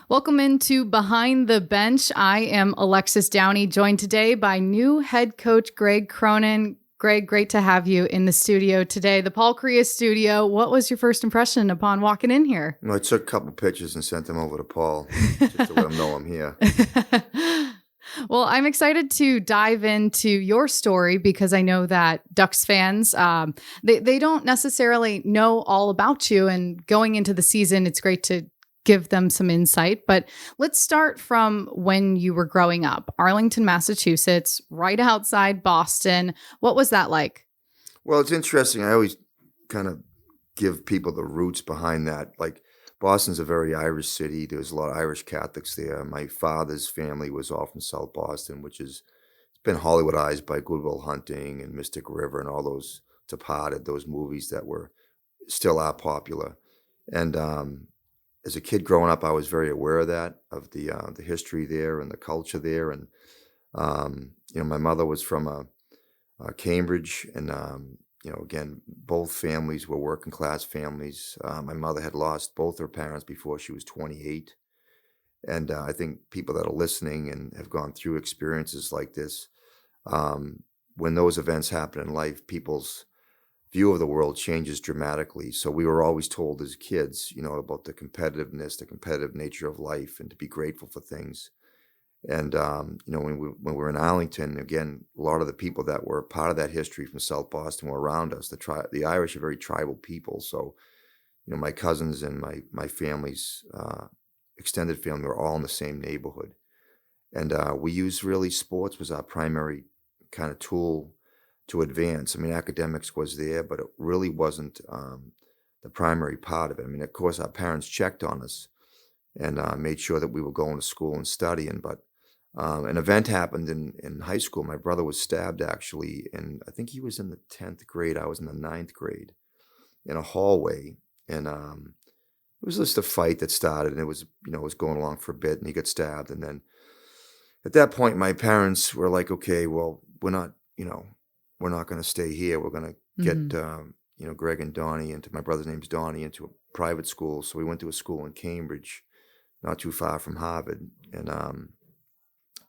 Welcome into Behind the Bench. I am Alexis Downie, joined today by new head coach Greg Cronin. Greg, great to have you in the studio today, the Paul Kariya studio. What was your first impression upon walking in here? Well, I took a couple pictures and sent them over to Paul just to let him know I'm here. Well, I'm excited to dive into your story because I know that Ducks fans, they don't necessarily know all about you. And going into the season, it's great to give them some insight. But let's start from when you were growing up. Arlington, Massachusetts, right outside Boston. What was that like? Well, it's interesting. I always kind of give people the roots behind that. Like, Boston's a very Irish city. There's a lot of Irish Catholics there. My father's family was all from South Boston, which is it's been Hollywoodized by Good Will Hunting and Mystic River and all those Departed, those movies that were still are popular. And as a kid growing up, I was very aware of that, of the history there and the culture there. And my mother was from Cambridge, and again, both families were working class families. My mother had lost both her parents before she was 28, and I think people that are listening and have gone through experiences like this, when those events happen in life, people's view of the world changes dramatically. So we were always told as kids, about the competitiveness, the competitive nature of life, and to be grateful for things. And when we were in Arlington, again, a lot of the people that were part of that history from South Boston were around us. The Irish are very tribal people, so my cousins and my family's extended family were all in the same neighborhood, and we used really sports was our primary kind of tool to advance. I mean, academics was there, but it really wasn't the primary part of it. I mean, of course, our parents checked on us and made sure that we were going to school and studying. But an event happened in high school. My brother was stabbed, actually, and I think he was in the 10th grade. I was in the 9th grade in a hallway. And it was just a fight that started, and it was going along for a bit, and he got stabbed. And then at that point, my parents were like, okay, well, we're not going to stay here. We're going to get, Greg and Donnie my brother's name's Donnie, into a private school. So we went to a school in Cambridge, not too far from Harvard. And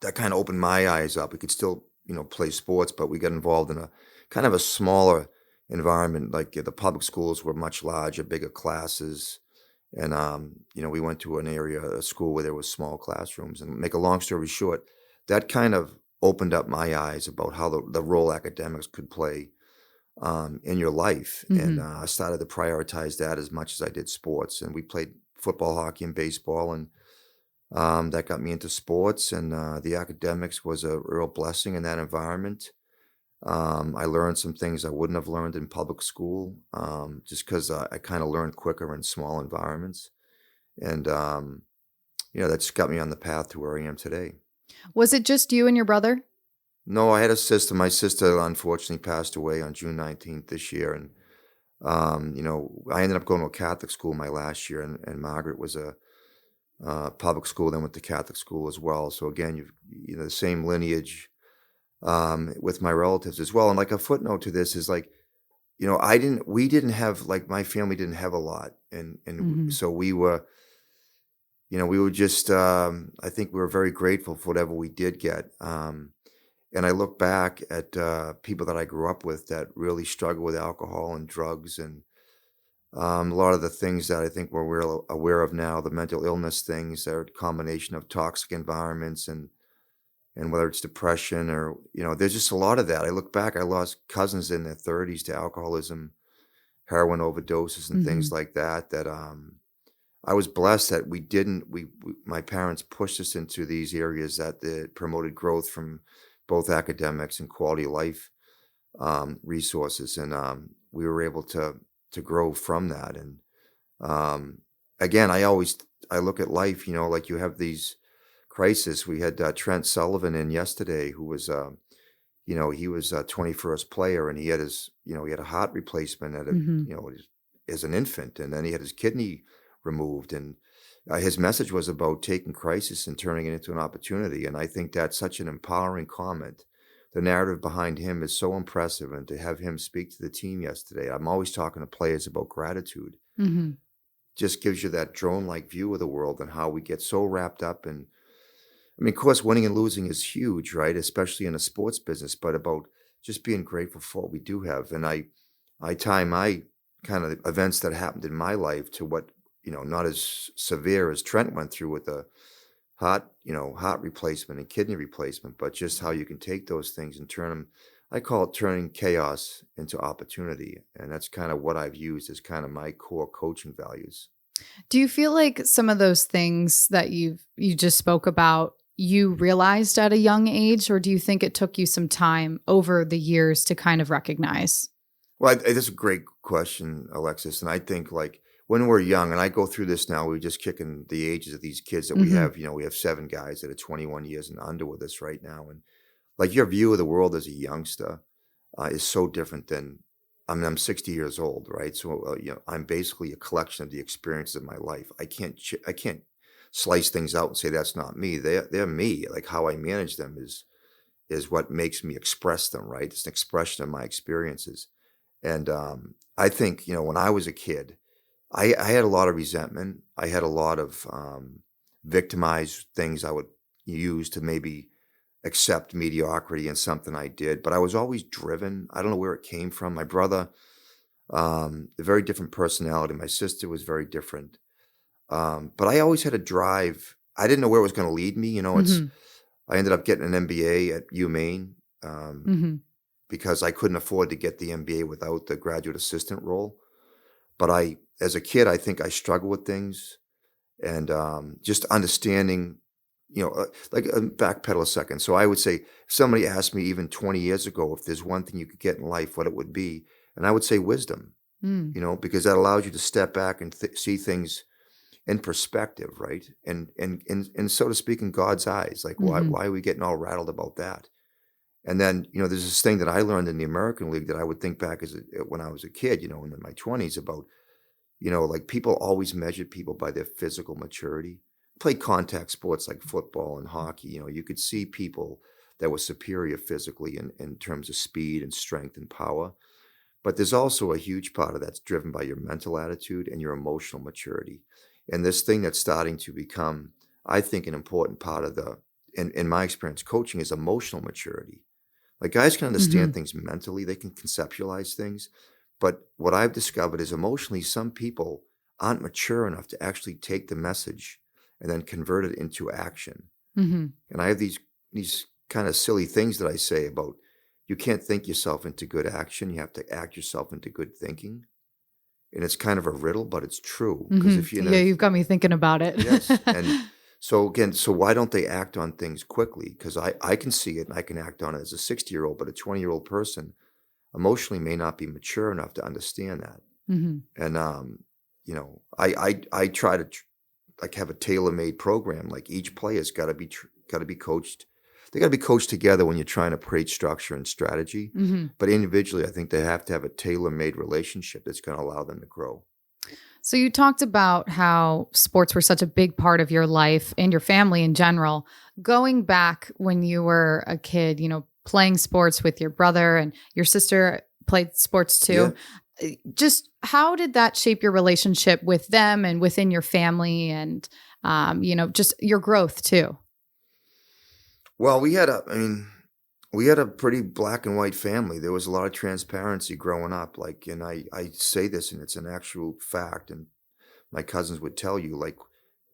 that kind of opened my eyes up. We could still, play sports, but we got involved in a kind of a smaller environment. Like the public schools were much larger, bigger classes. And, we went to a school where there was small classrooms. And make a long story short, that kind of opened up my eyes about how the role academics could play in your life. And I started to prioritize that as much as I did sports. And we played football, hockey, and baseball, and that got me into sports. And the academics was a real blessing in that environment. I learned some things I wouldn't have learned in public school, just because I kind of learned quicker in small environments. And that's got me on the path to where I am today. Was it just you and your brother? No, I had a sister. My sister unfortunately passed away on June 19th this year. And, I ended up going to a Catholic school my last year, and Margaret was a public school, then went to Catholic school as well. So again, you've the same lineage with my relatives as well. And like a footnote to this is like, we didn't have, like, my family didn't have a lot. And so we were, we were just, I think we were very grateful for whatever we did get. And I look back at people that I grew up with that really struggle with alcohol and drugs, and a lot of the things that I think we're aware of now, the mental illness things, are a combination of toxic environments and whether it's depression or, there's just a lot of that. I look back, I lost cousins in their 30s to alcoholism, heroin overdoses, and things like that, I was blessed that my parents pushed us into these areas that promoted growth from both academics and quality of life resources. And we were able to grow from that. And again, I look at life, like you have these crises. We had Trent Sullivan in yesterday, who was, he was a 21st player, and he had he had a heart replacement as an infant, and then he had his kidney removed. And his message was about taking crisis and turning it into an opportunity. And I think that's such an empowering comment. The narrative behind him is so impressive. And to have him speak to the team yesterday, I'm always talking to players about gratitude. just gives you that drone-like view of the world and how we get so wrapped up in. I mean, of course, winning and losing is huge, right? Especially in a sports business, but about just being grateful for what we do have. And I tie my kind of events that happened in my life to what, not as severe as Trent went through with the heart replacement and kidney replacement, but just how you can take those things and turn them. I call it turning chaos into opportunity. And that's kind of what I've used as kind of my core coaching values. Do you feel like some of those things that you just spoke about, you realized at a young age, or do you think it took you some time over the years to kind of recognize? Well, that's a great question, Alexis. And I think like when we're young, and I go through this now, we're just kicking the ages of these kids that we Mhm. have. We have 7 guys that are 21 years and under with us right now. And like your view of the world as a youngster is so different than, I mean, I'm 60 years old, right? So, I'm basically a collection of the experiences of my life. I can't slice things out and say that's not me. They're me. Like how I manage them is what makes me express them, right? It's an expression of my experiences. And I think, when I was a kid, I had a lot of resentment. I had a lot of victimized things I would use to maybe accept mediocrity in something I did. But I was always driven. I don't know where it came from. My brother, a very different personality. My sister was very different. But I always had a drive. I didn't know where it was going to lead me. Mhm. I ended up getting an MBA at UMaine. Mhm. Because I couldn't afford to get the MBA without the graduate assistant role. But as a kid, I think I struggled with things and just understanding, backpedal a second. So I would say, if somebody asked me even 20 years ago if there's one thing you could get in life, what it would be, and I would say wisdom, Mm. because that allows you to step back and see things in perspective, right? And so to speak, in God's eyes, like Mhm. why are we getting all rattled about that? And then, there's this thing that I learned in the American League that I would think back when I was a kid, in my 20s about, like people always measured people by their physical maturity. Played contact sports like football and hockey, you could see people that were superior physically in terms of speed and strength and power. But there's also a huge part of that's driven by your mental attitude and your emotional maturity. And this thing that's starting to become, I think, an important part of in my experience, coaching is emotional maturity. Like guys can understand Mhm. things mentally, they can conceptualize things. But what I've discovered is emotionally, some people aren't mature enough to actually take the message and then convert it into action. Mhm. And I have these kind of silly things that I say about you can't think yourself into good action. You have to act yourself into good thinking. And it's kind of a riddle, but it's true. Because Mhm. Yeah, you've got me thinking about it. yes. And so again, so why don't they act on things quickly? Because I can see it and I can act on it as a 60-year-old, but a 20-year-old person emotionally may not be mature enough to understand that. Mhm. And I try to like have a tailor-made program. Like each player's got to be coached. They got to be coached together when you're trying to create structure and strategy. Mhm. But individually, I think they have to have a tailor-made relationship that's going to allow them to grow. So you talked about how sports were such a big part of your life and your family in general. Going back when you were a kid, playing sports with your brother and your sister played sports Yeah. too. Just how did that shape your relationship with them and within your family and just your growth too? Well, we had a pretty black and white family. There was a lot of transparency growing up. Like, and I say this and it's an actual fact. And my cousins would tell you, like,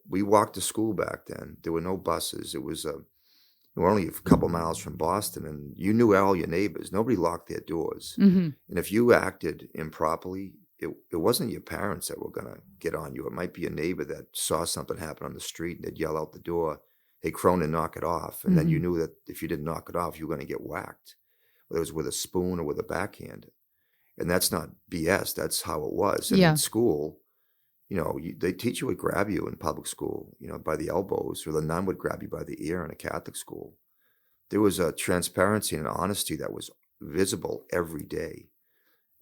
we walked to school back then. There were no buses. We were only a couple miles from Boston, and you knew all your neighbors. Nobody locked their doors. Mhm. And if you acted improperly, it wasn't your parents that were going to get on you. It might be a neighbor that saw something happen on the street and they'd yell out the door, "Hey, Cronin, knock it off." And then you Mhm. knew that if you didn't knock it off, you were going to get whacked, whether it was with a spoon or with a backhand. And that's not BS. That's how it was. And in Yeah. school, the teacher would grab you in public school, by the elbows, or the nun would grab you by the ear in a Catholic school. There was a transparency and an honesty that was visible every day.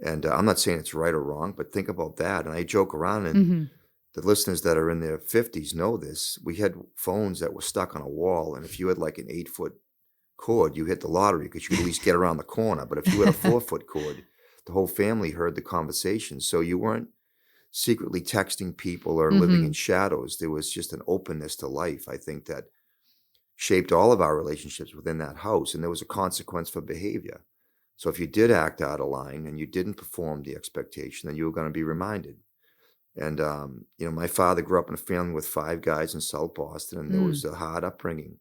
And I'm not saying it's right or wrong, but think about that. And I joke around, and Mhm. the listeners that are in their 50s know this. We had phones that were stuck on a wall, and if you had like an 8-foot cord, you hit the lottery because you could at least get around the corner. But if you had a 4-foot cord, the whole family heard the conversation. So you weren't secretly texting people or living in shadows. There was just an openness to life, I think, that shaped all of our relationships within that house. And there was a consequence for behavior. So if you did act out of line and you didn't perform the expectation, then you were going to be reminded. And, my father grew up in a family with 5 guys in South Boston, and there was a hard upbringing.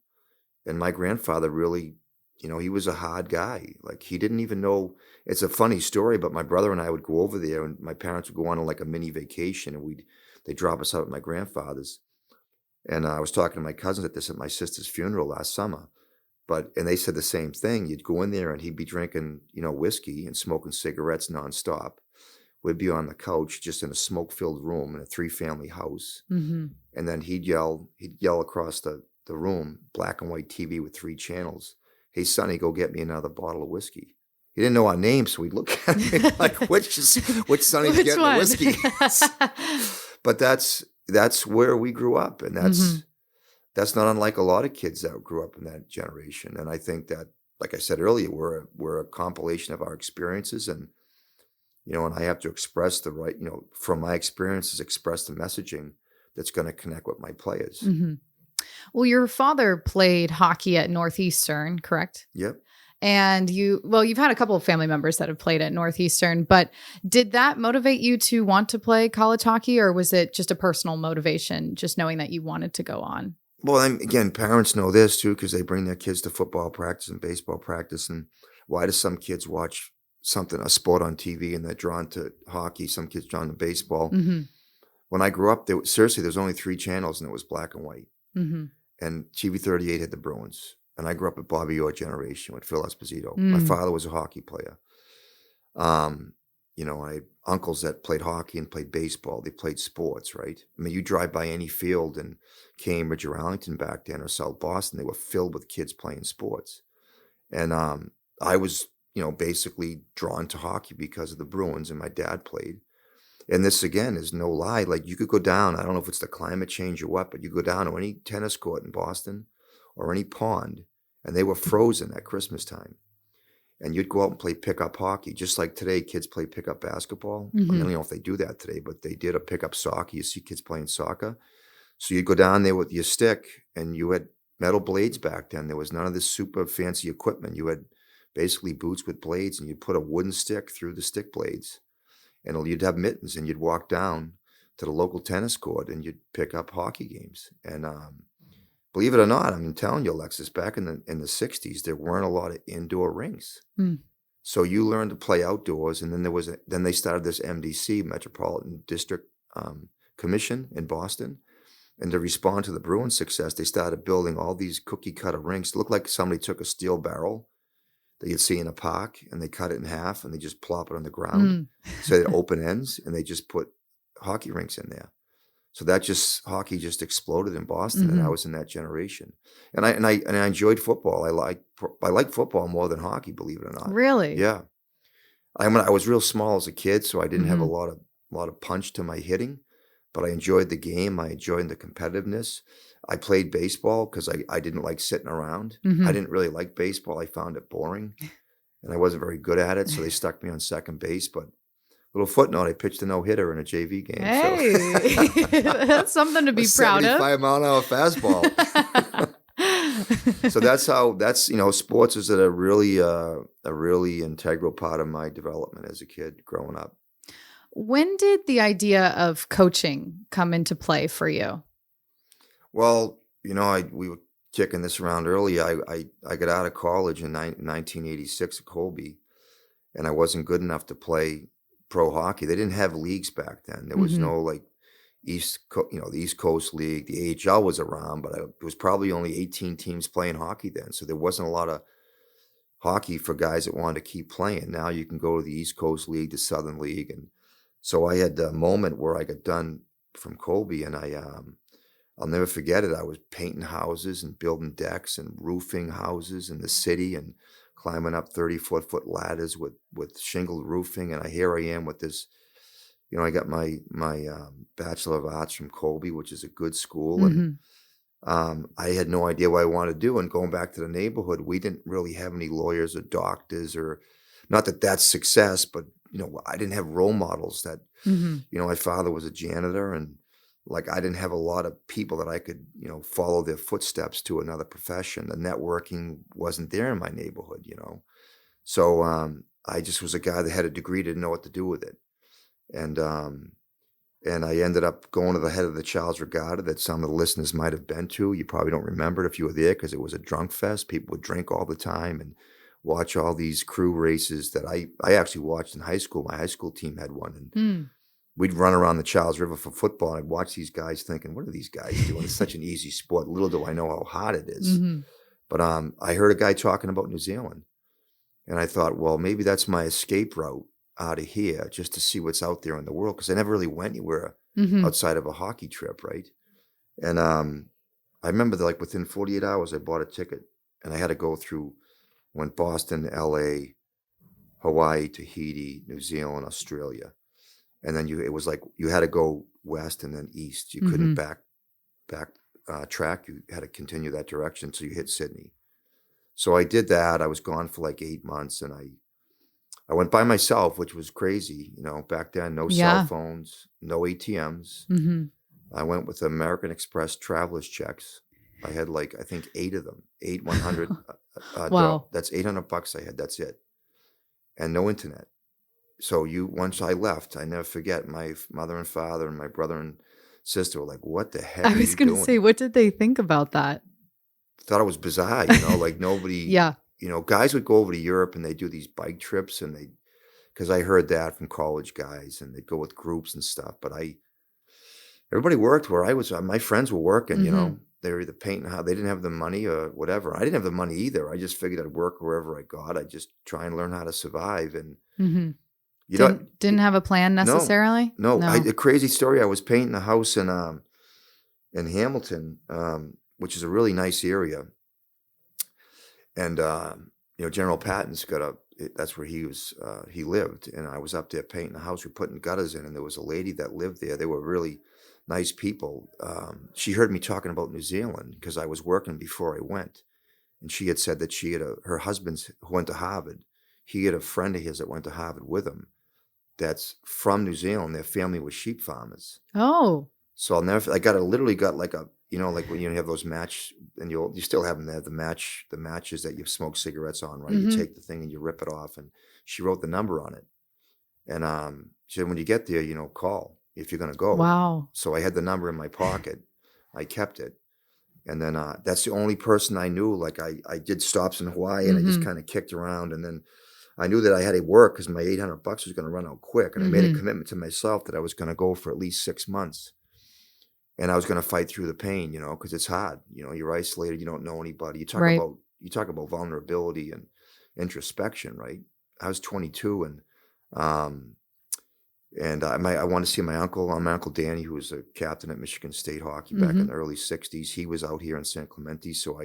And my grandfather really, he was a hard guy. Like, he didn't even know. It's a funny story, but my brother and I would go over there, and my parents would go on like a mini vacation, and they'd drop us out at my grandfather's. And I was talking to my cousins at my sister's funeral last summer. And they said the same thing. You'd go in there and he'd be drinking, whiskey and smoking cigarettes nonstop. We'd be on the couch just in a smoke-filled room in a 3-family house. And then he'd yell across the room, black and white TV with 3 channels. Hey, Sonny, go get me another bottle of whiskey. He didn't know our names, so we'd look at him like, which Sonny's Which getting one? the whiskey? But that's where we grew up. And that's not unlike a lot of kids that grew up in that generation. And I think that, like I said earlier, we're a compilation of our experiences, and and I have to express from my experiences, express the messaging that's going to connect with my players. Well, your father played hockey at Northeastern, correct? Yep. And you've had a couple of family members that have played at Northeastern, but did that motivate you to want to play college hockey, or was it just a personal motivation, just knowing that you wanted to go on? Well, again, parents know this too, because they bring their kids to football practice and baseball practice. And why do some kids watch a sport on TV, and they're drawn to hockey? Some kids drawn to baseball. When I grew up, there was only 3 channels, and it was black and white. And TV 38 had the Bruins. And I grew up with Bobby Orr generation with Phil Esposito. My father was a hockey player. I had uncles that played hockey and played baseball. They played sports, right? I mean, you drive by any field in Cambridge or Arlington back then, or South Boston, they were filled with kids playing sports. And I was, basically drawn to hockey because of the Bruins, and my dad played. And this, again, is no lie. Like, you could go down, I don't know if it's the climate change or what, but you go down to any tennis court in Boston or any pond, and they were frozen at Christmas time. And you'd go out and play pickup hockey, just like today kids play pickup basketball. I mean, I don't know if they do that today, but they did a pickup soccer. You see kids playing soccer. So you'd go down there with your stick, and you had metal blades back then. There was none of this super fancy equipment. You had basically boots with blades, and you'd put a wooden stick through the stick blades, and you'd have mittens, and you'd walk down to the local tennis court, and you'd pick up hockey games. And believe it or not, I'm telling you, Alexis, back in the 60s, there weren't a lot of indoor rinks. So you learned to play outdoors, and then they started this MDC, Metropolitan District Commission in Boston. And to respond to the Bruins' success, they started building all these cookie cutter rinks. It looked like somebody took a steel barrel that you'd see in a park, and they cut it in half, and they just plop it on the ground. So they had open ends, and they just put hockey rinks in there. So hockey just exploded in Boston, and I was in that generation. And I enjoyed football. I like football more than hockey, believe it or not. Really? Yeah. I was real small as a kid, so I didn't have a lot of punch to my hitting, but I enjoyed the game. I enjoyed the competitiveness. I played baseball because I didn't like sitting around. I didn't really like baseball. I found it boring, and I wasn't very good at it, so they stuck me on second base. But little footnote, I pitched a no-hitter in a JV game. Hey, so. That's something to be proud of. 75-mile-an-hour fastball. So that's sports is a really integral part of my development as a kid growing up. When did the idea of coaching come into play for you? Well, we were kicking this around earlier. I got out of college in 1986 at Colby, and I wasn't good enough to play pro hockey. They didn't have leagues back then. There was no the East Coast League. The AHL was around, but it was probably only 18 teams playing hockey then. So there wasn't a lot of hockey for guys that wanted to keep playing. Now you can go to the East Coast League, the Southern League. And so I had a moment where I got done from Colby, and I'll never forget it. I was painting houses and building decks and roofing houses in the city and climbing up 34-foot ladders with shingled roofing. And here I am with this, I got my Bachelor of Arts from Colby, which is a good school. And I had no idea what I wanted to do. And going back to the neighborhood, we didn't really have any lawyers or doctors, or not that that's success, but I didn't have role models that, Mm-hmm. my father was a janitor, and like I didn't have a lot of people that I could, follow their footsteps to another profession. The networking wasn't there in my neighborhood. So I just was a guy that had a degree, didn't know what to do with it. And and I ended up going to the head of the Child's Regatta that some of the listeners might have been to. You probably don't remember it if you were there because it was a drunk fest. People would drink all the time and watch all these crew races that I actually watched in high school. My high school team had one. And Mm. we'd run around the Charles River for football. And I'd watch these guys thinking, what are these guys doing? It's such an easy sport. Little do I know how hard it is. Mm-hmm. But I heard a guy talking about New Zealand. And I thought, well, maybe that's my escape route out of here, just to see what's out there in the world. Because I never really went anywhere Mm-hmm. outside of a hockey trip, right? And I remember that, like, within 48 hours, I bought a ticket. And I had to go through, went Boston, LA, Hawaii, Tahiti, New Zealand, Australia. And then it was like you had to go west and then east. You couldn't back track. You had to continue that direction until you hit Sydney. So I did that. I was gone for like 8 months, and I went by myself, which was crazy. Back then, no cell Yeah. phones, no ATMs. Mm-hmm. I went with American Express traveler's checks. I had like, I think 8 of them, 100. Wow. That's $800 I had. That's it. And no internet. So once I left, I never forget, my mother and father and my brother and sister were like, what the heck I are was you going to doing? say, what did they think about that? Thought it was bizarre, like nobody, Yeah. guys would go over to Europe and they do these bike trips, and because I heard that from college guys, and they'd go with groups and stuff. But everybody worked where I was. My friends were working, Mm-hmm. they were either painting how they didn't have the money or whatever. I didn't have the money either. I just figured I'd work wherever I got. I'd just try and learn how to survive. And Mm-hmm. you know, Didn't have a plan no, necessarily? no. No. A crazy story. I was painting a house in Hamilton, which is a really nice area. And General Patton's that's where he lived, and I was up there painting the house. We're putting gutters in, and there was a lady that lived there. They were really nice people. She heard me talking about New Zealand because I was working before I went, and she had said that she had her husband who went to Harvard. He had a friend of his that went to Harvard with him. That's from New Zealand. Their family was sheep farmers. Oh. So I literally got like a, like when you have those match, and you still have them there, the matches that you smoke cigarettes on, right? Mm-hmm. You take the thing and you rip it off, and she wrote the number on it. And she said, when you get there, call if you're going to go. Wow. So I had the number in my pocket. I kept it. And then that's the only person I knew. Like I did stops in Hawaii, and I just kind of kicked around. And then I knew that I had to work because my $800 was going to run out quick. And I made a commitment to myself that I was going to go for at least 6 months. And I was going to fight through the pain, because it's hard. You're isolated. You don't know anybody. You talk about vulnerability and introspection, right? I was 22, and I wanted to see my uncle. My uncle Danny, who was a captain at Michigan State hockey back in the early '60s. He was out here in San Clemente, so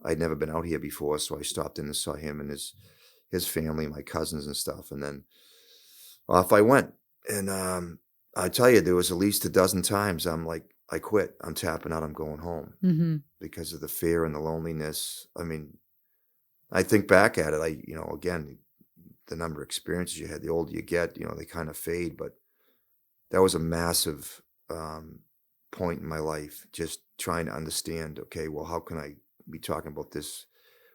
I'd never been out here before. So I stopped in and saw him and his family, my cousins and stuff, and then off I went. And I tell you, there was at least a dozen times I'm like, I quit. I'm tapping out. I'm going home because of the fear and the loneliness. I mean, I think back at it. Again, the number of experiences you had, the older you get, they kind of fade. But that was a massive point in my life, just trying to understand, okay, well, how can I be talking about this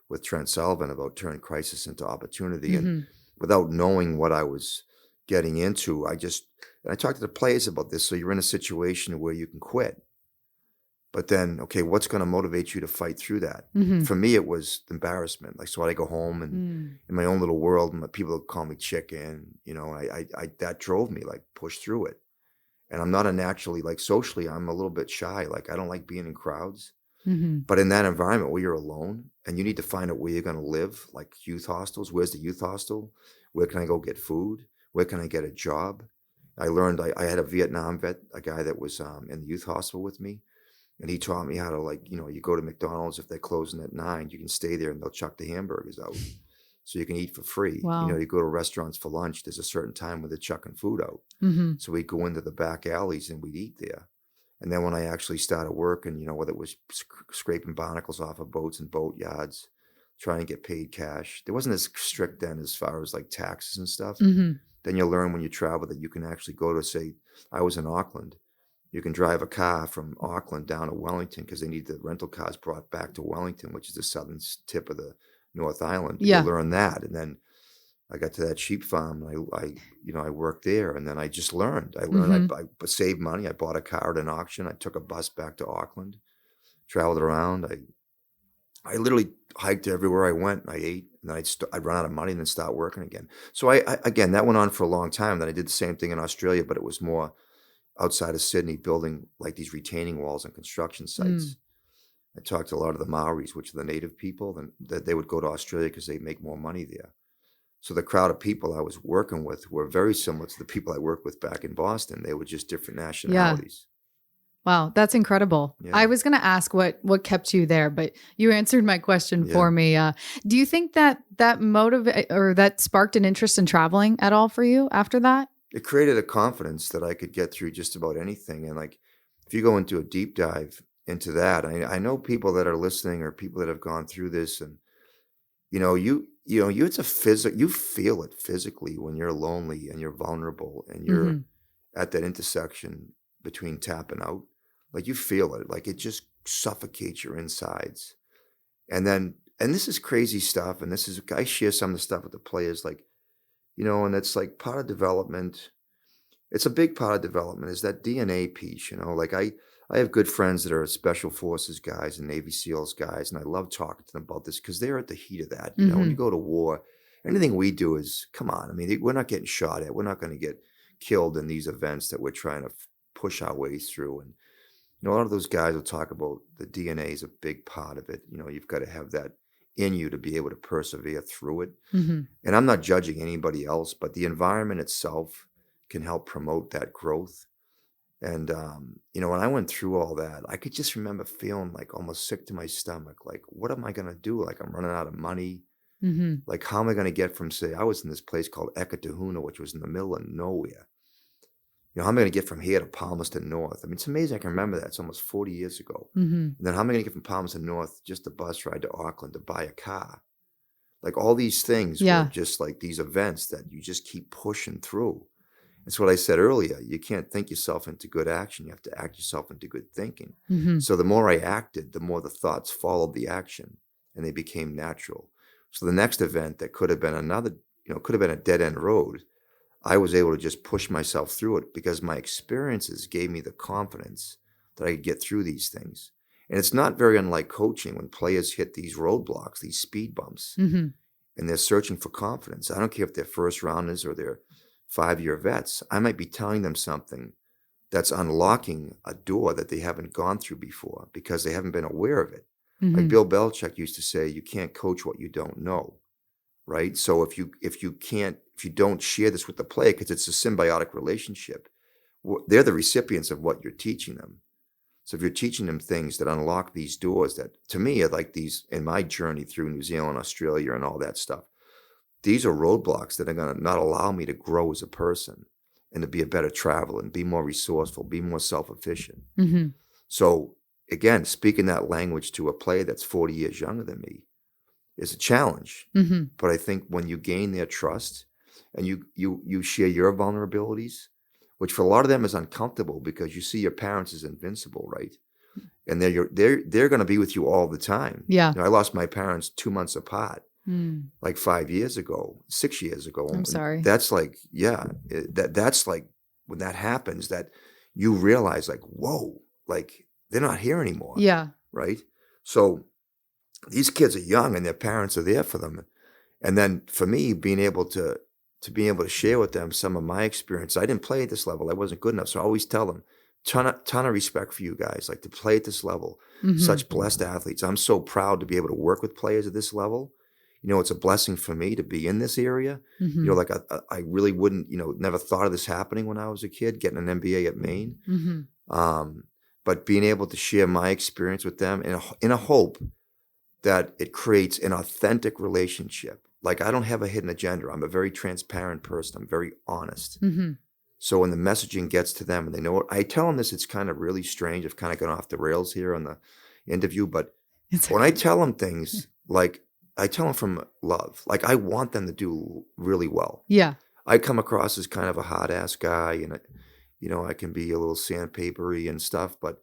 with Trent Sullivan about turning crisis into opportunity? And without knowing what I was getting into, and I talked to the players about this. So you're in a situation where you can quit, but then, okay, what's going to motivate you to fight through that? For me, it was embarrassment. Like, so I go home and in my own little world, and people would call me chicken, that drove me, like, push through it. And I'm not like socially, I'm a little bit shy. Like, I don't like being in crowds, but in that environment where you're alone and you need to find out where you're going to live, like youth hostels. Where's the youth hostel? Where can I go get food? Where can I get a job? I learned, I had a Vietnam vet, a guy that was in the youth hospital with me. And he taught me how to, like, you go to McDonald's, if they're closing at 9, you can stay there and they'll chuck the hamburgers out. So you can eat for free. Wow. You go to restaurants for lunch, there's a certain time where they're chucking food out. So we'd go into the back alleys and we'd eat there. And then when I actually started working, whether it was scraping barnacles off of boats and boat yards, trying to get paid cash. There wasn't as strict then as far as like taxes and stuff. then you learn when you travel that you can actually go to, say, I was in Auckland. You can drive a car from Auckland down to Wellington because they need the rental cars brought back to Wellington, which is the southern tip of the North Island. You Yeah. learn that. And then I got to that sheep farm. I worked there, and then I just learned. I saved money. I bought a car at an auction. I took a bus back to Auckland, traveled around. I literally hiked everywhere I went. I ate, and then I'd run out of money and then start working again. So again, that went on for a long time. Then I did the same thing in Australia, but it was more outside of Sydney, building like these retaining walls and construction sites. I talked to a lot of the Maoris, which are the native people, and that they would go to Australia because they make more money there. So the crowd of people I was working with were very similar to the people I worked with back in Boston. They were just different nationalities. Wow, that's incredible. Yeah. I was going to ask what kept you there, but you answered my question for me. Do you think that that sparked an interest in traveling at all for you after that? It created a confidence that I could get through just about anything. And like, if you go into a deep dive into that, I know people that are listening or people that have gone through this, and it's a you feel it physically when you're lonely and you're vulnerable and you're at that intersection between tap and out. Like, you feel it, like it just suffocates your insides. And this is crazy stuff. And I share some of the stuff with the players, like, and it's like part of development. It's a big part of development is that DNA piece, like I have good friends that are Special Forces guys and Navy SEALs guys, and I love talking to them about this because they're at the heat of that. When you go to war, anything we do is, come on. I mean, we're not getting shot at. We're not going to get killed in these events that we're trying to push our way through. And, a lot of those guys will talk about the DNA is a big part of it. You've got to have that in you to be able to persevere through it. And I'm not judging anybody else, but the environment itself can help promote that growth. And, when I went through all that, I could just remember feeling like almost sick to my stomach. Like, what am I going to do? Like, I'm running out of money. Like, how am I going to get from, say, I was in this place called Ekatahuna, which was in the middle of nowhere. How am I going to get from here to Palmerston North? I mean, it's amazing I can remember that. It's almost 40 years ago. And then how am I going to get from Palmerston North, just a bus ride to Auckland to buy a car? Like, all these things were just like these events that you just keep pushing through. It's what I said earlier. You can't think yourself into good action. You have to act yourself into good thinking. So the more I acted, the more the thoughts followed the action, and they became natural. So the next event that could have been could have been a dead end road, I was able to just push myself through it because my experiences gave me the confidence that I could get through these things. And it's not very unlike coaching when players hit these roadblocks, these speed bumps, and they're searching for confidence. I don't care if they're first rounders or they're 5-year vets. I might be telling them something that's unlocking a door that they haven't gone through before because they haven't been aware of it. Like Bill Belichick used to say, you can't coach what you don't know. Right. So if you don't share this with the player, because it's a symbiotic relationship, they're the recipients of what you're teaching them. So if you're teaching them things that unlock these doors that, to me, are like these in my journey through New Zealand, Australia, and all that stuff, these are roadblocks that are going to not allow me to grow as a person and to be a better traveler and be more resourceful, be more self-efficient. So again, speaking that language to a player that's 40 years younger than me is a challenge. But I think when you gain their trust and you share your vulnerabilities, which for a lot of them is uncomfortable because you see your parents as invincible, right? And they're going to be with you all the time. Yeah. I lost my parents 2 months apart, like 5 years ago, 6 years ago. I'm sorry. That's like, that's like when that happens that you realize like, whoa, like they're not here anymore. Yeah. Right. So these kids are young and their parents are there for them. And then for me, being able to share with them some of my experience. I didn't play at this level. I wasn't good enough. So I always tell them, ton of respect for you guys, like to play at this level, such blessed athletes. I'm so proud to be able to work with players at this level. It's a blessing for me to be in this area. Like I really wouldn't, never thought of this happening when I was a kid, getting an MBA at Maine. But being able to share my experience with them in a hope that it creates an authentic relationship. Like, I don't have a hidden agenda. I'm a very transparent person. I'm very honest. So when the messaging gets to them and they know what I tell them this, it's kind of really strange. I've kind of gone off the rails here on the interview, but when I tell them things, like I tell them from love, like I want them to do really well. Yeah. I come across as kind of a hard ass guy, and I can be a little sandpapery and stuff, but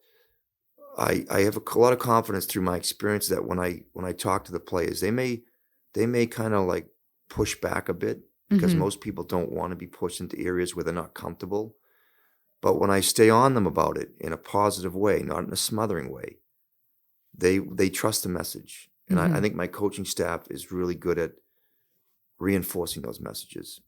I have a lot of confidence through my experience that when I talk to the players, they may kind of like push back a bit because Hmm. most people don't want to be pushed into areas where they're not comfortable. But when I stay on them about it in a positive way, not in a smothering way, they trust the message. And I Hmm. think my coaching staff is really good at reinforcing those messages.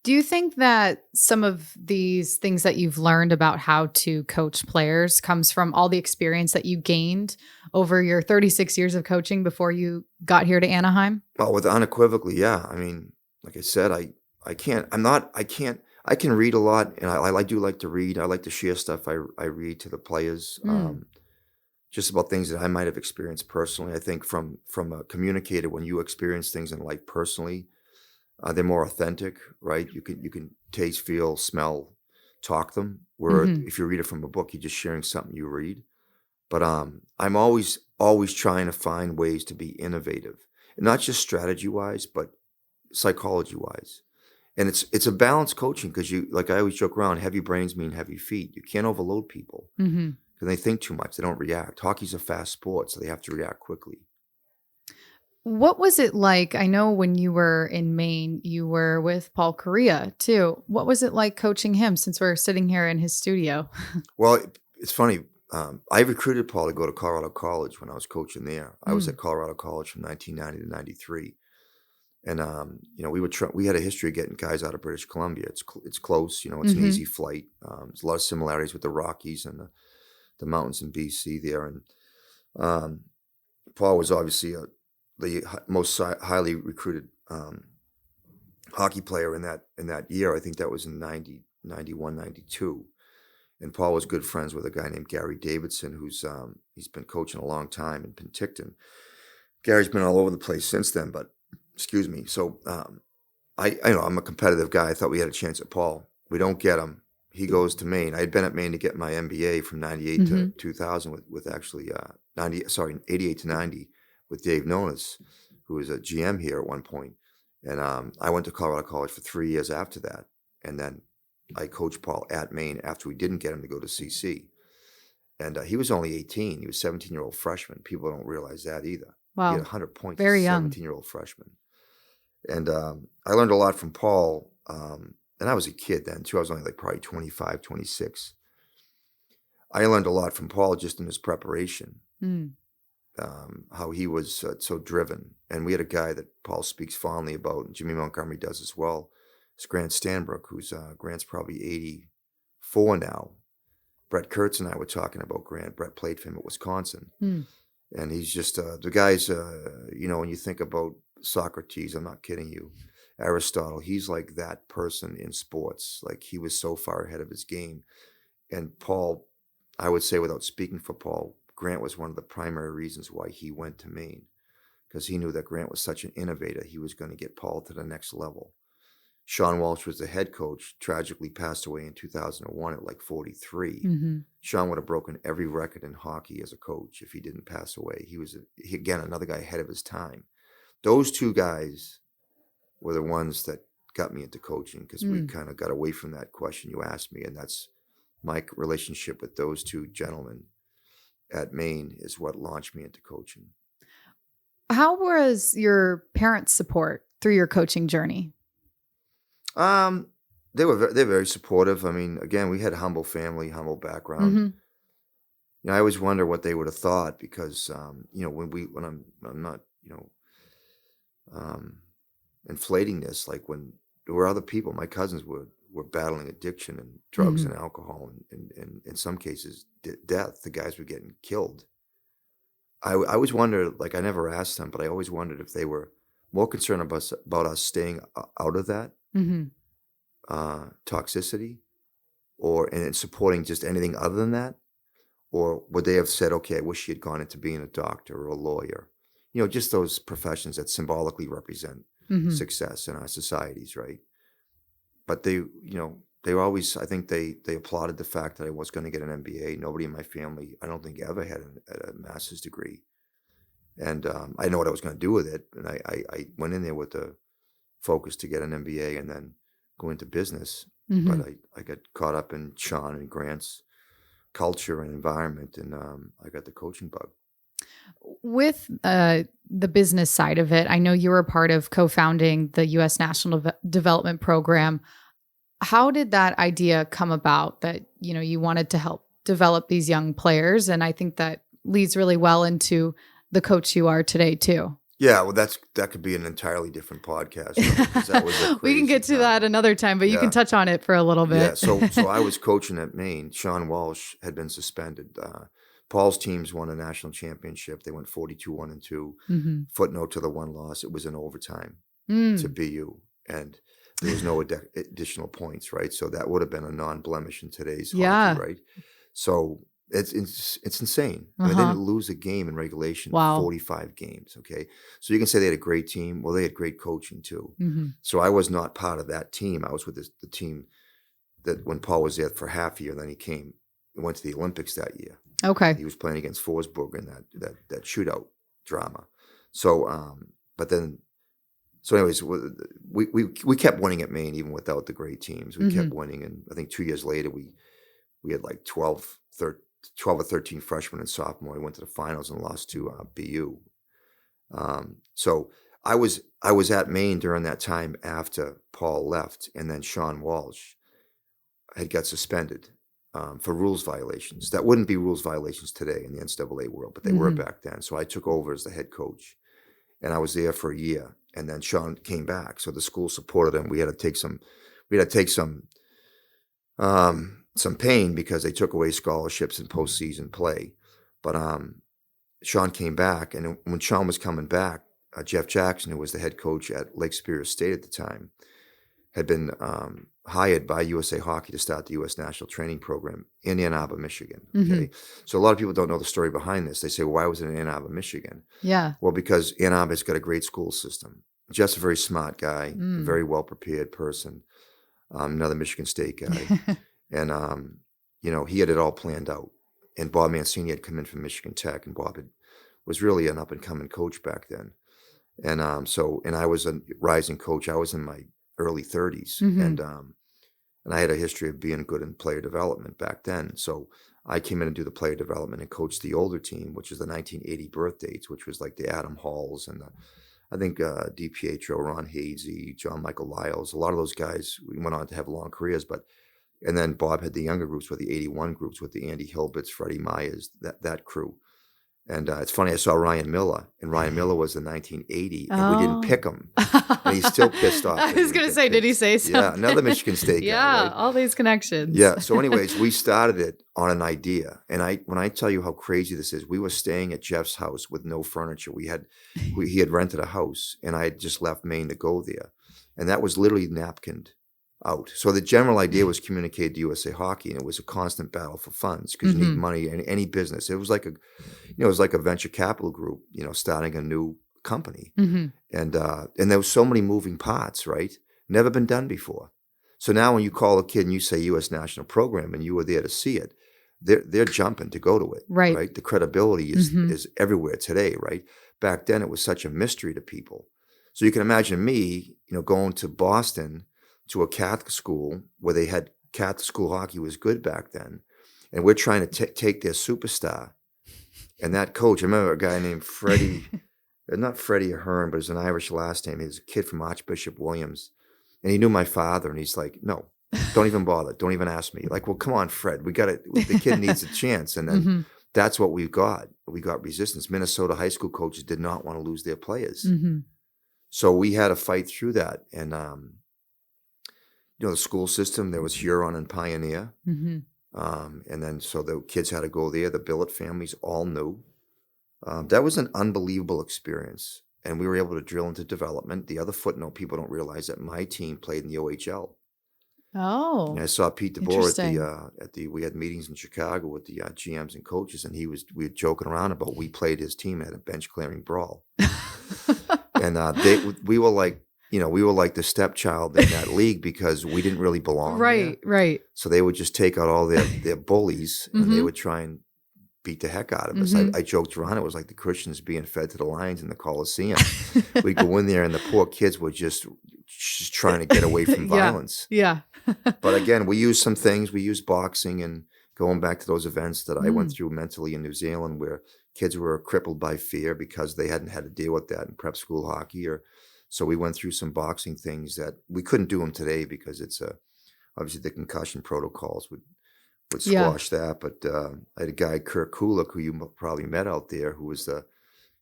Do you think that some of these things that you've learned about how to coach players comes from all the experience that you gained over your 36 years of coaching before you got here to Anaheim? Well, with unequivocally, yeah. I mean, like I said, I can't. I'm not. I can't. I can read a lot, and I do like to read. I like to share stuff I read to the players, Mm. just about things that I might have experienced personally. I think from a communicator, when you experience things in life personally, they're more authentic, right? You can taste, feel, smell, talk them. Where Hmm. if you read it from a book, you're just sharing something you read. But I'm always trying to find ways to be innovative, not just strategy wise, but psychology wise. And it's a balanced coaching because like I always joke around, heavy brains mean heavy feet. You can't overload people Hmm. because they think too much. They don't react. Hockey's a fast sport, so they have to react quickly. What was it like? I know when you were in Maine, you were with Paul Kariya too. What was it like coaching him since we're sitting here in his studio? Well, it's funny. I recruited Paul to go to Colorado College when I was coaching there. I was Mm. at Colorado College from 1990 to 93. And we had a history of getting guys out of British Columbia. It's close, it's an Hmm. easy flight. There's a lot of similarities with the Rockies and the mountains in BC there. And um, Paul was obviously most highly recruited hockey player in that year. I think that was in 90, 91, 92. And Paul was good friends with a guy named Gary Davidson, who's he's been coaching a long time in Penticton. Gary's been all over the place since then, but excuse me. So I know I'm a competitive guy. I thought we had a chance at Paul. We don't get him. He goes to Maine. I had been at Maine to get my MBA from 98 to Hmm. 2000 with actually 88 to 90 with Dave Nonis, who was a GM here at one point. And I went to Colorado College for 3 years after that. And then I coached Paul at Maine after we didn't get him to go to CC. And he was only 18. He was a 17-year-old freshman. People don't realize that either. He had Wow. 100 points as Very a young. 17-year-old freshman. And I learned a lot from Paul. And I was a kid then too. I was only like probably 25, 26. I learned a lot from Paul just in his preparation, Mm. how he was so driven. And we had a guy that Paul speaks fondly about, and Jimmy Montgomery does as well. It's Grant Stanbrook, who's Grant's probably 84 now. Brett Kurtz and I were talking about Grant. Brett played for him at Wisconsin. Mm. And he's just the guy's, when you think about Socrates, I'm not kidding you, Aristotle, he's like that person in sports. Like he was so far ahead of his game. And Paul, I would say without speaking for Paul, Grant was one of the primary reasons why he went to Maine because he knew that Grant was such an innovator. He was going to get Paul to the next level. Sean Walsh was the head coach, tragically passed away in 2001 at like 43. Hmm. Sean would have broken every record in hockey as a coach if he didn't pass away. Again, another guy ahead of his time. Those two guys were the ones that got me into coaching because we Mm. kind of got away from that question you asked me. And that's my relationship with those two gentlemen at Maine is what launched me into coaching. How was your parents' support through your coaching journey? Um, they're very supportive. I mean, again, we had a humble family, humble background. Hmm. I always wonder what they would have thought because when I'm not um, inflating this, like when there were other people, my cousins were battling addiction and drugs Hmm. and alcohol and in some cases death. The guys were getting killed. I always wondered, like I never asked them, but I always wondered if they were more concerned about us staying out of that Hmm. toxicity and supporting just anything other than that. Or would they have said, okay, I wish he had gone into being a doctor or a lawyer? Just those professions that symbolically represent Hmm. success in our societies, right? But they were always, I think they applauded the fact that I was going to get an MBA. Nobody in my family, I don't think, ever had a master's degree. And I know what I was going to do with it. And I went in there with the focus to get an MBA and then go into business, Hmm. but I got caught up in Sean and Grant's culture and environment, and I got the coaching bug. With the business side of it, I know you were a part of co-founding the U.S. National Development Program. How did that idea come about that, you wanted to help develop these young players? And I think that leads really well into the coach you are today too. Yeah, well, that could be an entirely different podcast, right? 'Cause that was a We can crazy get to time. that another time, but you can Yeah. touch on it for a little Yeah, bit. so I was coaching at Maine. Sean Walsh had been suspended. Paul's teams won a national championship. They went 42-1-2. Hmm. Footnote to the one loss: it was in overtime to Mm. BU, and there was no additional points, right? So that would have been a non-blemish in today's Yeah. hockey, right? So it's insane. I mean, they Uh-huh. didn't lose a game in regulation, Wow. 45 games. Okay, so you can say they had a great team. Well, they had great coaching too. Hmm. So I was not part of that team. I was with the team that when Paul was there for half a year, then he went to the Olympics that year. Okay. He was playing against Forsberg in that shootout drama. So, anyways, we kept winning at Maine even without the great teams. We kept winning, and I think 2 years later we had like 12 or 13 freshmen and sophomore. We went to the finals and lost to BU. So I was at Maine during that time after Paul left, and then Sean Walsh had got suspended for rules violations. That wouldn't be rules violations today in the NCAA world, but they were back then. So I took over as the head coach, and I was there for a year. And then Sean came back, so the school supported him. We had to take some pain because they took away scholarships and postseason play. But Sean came back, and when Sean was coming back, Jeff Jackson, who was the head coach at Lake Superior State at the time, had been hired by USA Hockey to start the U.S. National Training Program in Ann Arbor, Michigan. Okay, so a lot of people don't know the story behind this. They say, well, why was it in Ann Arbor, Michigan? Yeah. Well, because Ann Arbor's got a great school system. Jeff's a very smart guy, a very well-prepared person, another Michigan State guy. And, he had it all planned out. And Bob Mancini had come in from Michigan Tech, and Bob was really an up-and-coming coach back then. And and I was a rising coach. I was in my early 30s, and I had a history of being good in player development back then. So I came in and do the player development and coached the older team, which was the 1980 birth dates, which was like the Adam Halls and I think DiPietro, Ron Hazy, John Michael Lyles. A lot of those guys went on to have long careers, and then Bob had the younger groups with the 81 groups with the Andy Hilberts, Freddie Myers, that crew. And it's funny, I saw Ryan Miller, and Ryan Miller was in 1980, and we didn't pick him. And he's still pissed off. I was going to say, did he say something? Yeah, another Michigan State guy. Yeah, right? all these connections. Yeah, so anyways, we started it on an idea. And when I tell you how crazy this is, we were staying at Jeff's house with no furniture. He had rented a house, and I had just left Maine to go there. And that was literally napkined out. So the general idea was communicated to USA Hockey, and it was a constant battle for funds because you need money in any business. It was like a venture capital group, starting a new company. And there was so many moving parts, right? Never been done before. So now when you call a kid and you say U.S. National Program and you were there to see it, they're jumping to go to it. Right. The credibility is everywhere today, right? Back then it was such a mystery to people. So you can imagine me, going to Boston to a Catholic school where they had Catholic school hockey was good back then. And we're trying to take their superstar. And that coach, I remember a guy named Freddie, not Freddie Ahern, but it was an Irish last name. He was a kid from Archbishop Williams. And he knew my father. And he's like, no, don't even bother. Don't even ask me. Like, well, come on, Fred. The kid needs a chance. And then that's what we got. We got resistance. Minnesota high school coaches did not want to lose their players. So we had to fight through that. And, the school system, there was Huron and Pioneer. And then so the kids had to go there. The Billet families all knew. That was an unbelievable experience. And we were able to drill into development. The other footnote, people don't realize that my team played in the OHL. Oh, and I saw Pete DeBoer we had meetings in Chicago with the GMs and coaches, and we were joking around about we played his team at a bench clearing brawl. And we were like, we were like the stepchild in that league because we didn't really belong. Right. So they would just take out all their bullies and they would try and beat the heck out of us. I joked around. It was like the Christians being fed to the lions in the Coliseum. We'd go in there and the poor kids would just just trying to get away from Yeah. violence. Yeah. But again, we used some things. We used boxing and going back to those events that I went Mm. through mentally in New Zealand where kids were crippled by fear because they hadn't had to deal with that in prep school hockey. So we went through some boxing things that we couldn't do them today because obviously the concussion protocols would Yeah. squash that. But I had a guy, Kirk Kulik, who you probably met out there, who was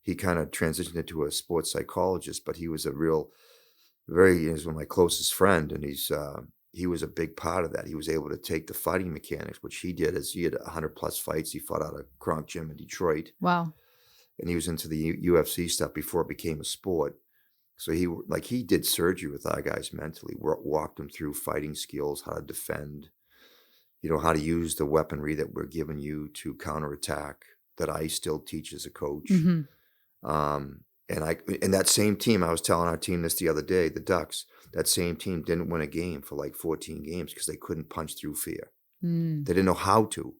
he kind of transitioned into a sports psychologist, but he was he was one of my closest friend, and he was a big part of that. He was able to take the fighting mechanics, which he did, as he had 100 plus fights. He fought out of Kronk Gym in Detroit, Wow. and he was into the UFC stuff before it became a sport. So he did surgery with our guys mentally, walked them through fighting skills, how to defend, how to use the weaponry that we're giving you to counterattack that I still teach as a coach. Hmm. And that same team, I was telling our team this the other day, the Ducks, that same team didn't win a game for like 14 games because they couldn't punch through fear. Mm. They didn't know how to.